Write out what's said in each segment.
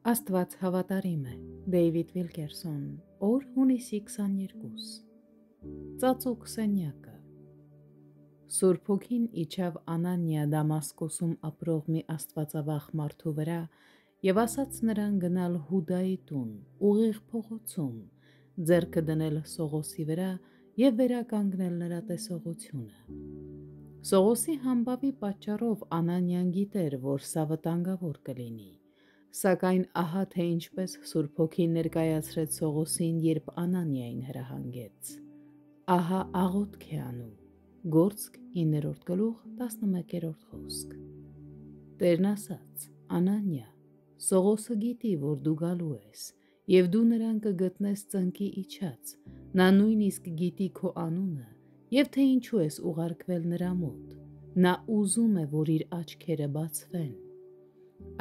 Աստված հավատարիմ է, Դեյվիդ Վիլկերսոն, օր հունիսի 22, ծածուկ սենյակը։ Սուրբ Հոգին իջավ Անանիա Դամասկոսում ապրող մի աստվածավախ մարդու վրա և ասաց նրան գնալ Հուդայի տուն, ուղիղ փողոցում, ձեռքը դնել Սողոսի վրա և վերականգնել նրա տեսողությունը։ Սողոսի համբավի պատճառով Անանիան գիտեր, որ սա վտանգավոր կլինի, սակայն ահա թե ինչպես Սուրբ Հոգին ներկայացրեց Սողոսին, երբ Անանիային հրահանգեց։ Ահա աղոթք է անում, Գործք 9-րդ գլուխ 11-րդ խոսք։ Տերն ասաց. Անանիա, Սողոսը գիտի, որ դու գալու ես, և դու նրան կգտնես ծնկի իջած, նա նույնիսկ գիտի քո անունը, և թե ինչու ես ուղարկվել նրա մոտ, նա ուզում է, որ իր աչքերը բացվեն։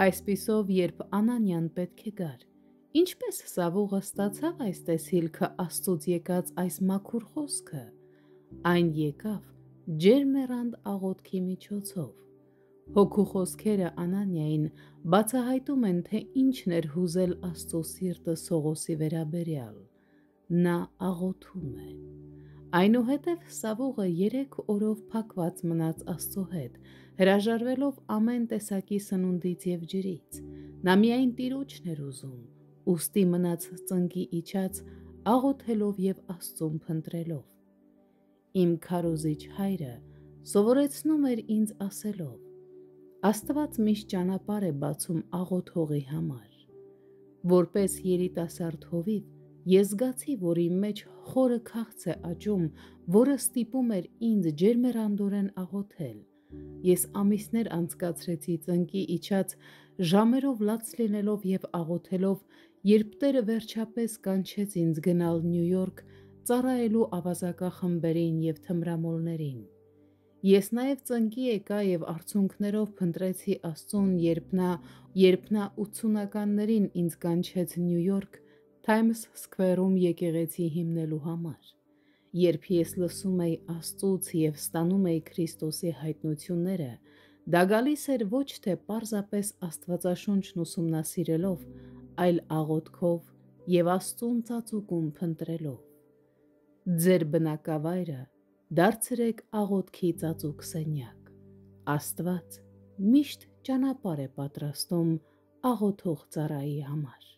Այսպիսով, երբ Անանիան պետք է գար, ինչպես Սավուղը ստացավ այս տեսիլքը Աստծուց եկած այս մաքուր խոսքը, այն եկավ ջերմեռանդ աղոթքի միջոցով։ Հոգու խոսքերը Անանիային բացահայտում են, թե ինչն էր հուզել Աստծո սիրտը Սողոսի վերաբերյալ։ Նա աղոթում է։ Այնուհետև Սավուղը 3 օրով փակված մնաց Աստծո հետ, հրաժարվելով ամեն տեսակի սնունդից և ջրից։ Նա միայն Տիրոջն էր ուզում, ուստի մնաց ծնկի իջած, աղոթելով և Աստծուն փնտրելով։ Իմ քարոզիչ հայրը սովորեցնում էր ինձ ասելով. Աստված միշտ ճանապարհ է բացում աղոթողի համար։ Որպես երիտասարդ հովիվ, ես զգացի, որ իմ մեջ խորը քաղց է աճում, որը ստիպում էր ինձ ջերմեռանդորեն աղոթել։ Ես ամիսներ անցկացրեցի ծնկի իջած, ժամերով լաց լինելով և աղոթելով, երբ Տերը վերջապես կանչեց ինձ գնալ Նյու Յորք, ծառայելու ավազակախմբերին և թմրամոլներին։ Ես նաև ծնկի եկա և արցունքներով փնտրեցի Աստծուն, երբ նա 80-ականներին ինձ կանչեց Նյու Յորք, Թայմս Սքվերում եկեղեցի հիմնելու համար։ Երբ ես լսում էի Աստծուց և ստանում էի Քրիստոսի հայտնությունները, դա գալիս էր ոչ թե պարզապես Աստվածաշունչն ուսումնասիրելով, այլ աղոթքով և Աստծուն ծածուկում փնտրելով։ Ձեր բնակավայրը դարձրեք աղոթքի ծածուկ սենյակ։ Աստված միշտ ճանապարհ է պատրաստում աղոթող ծառայի համար։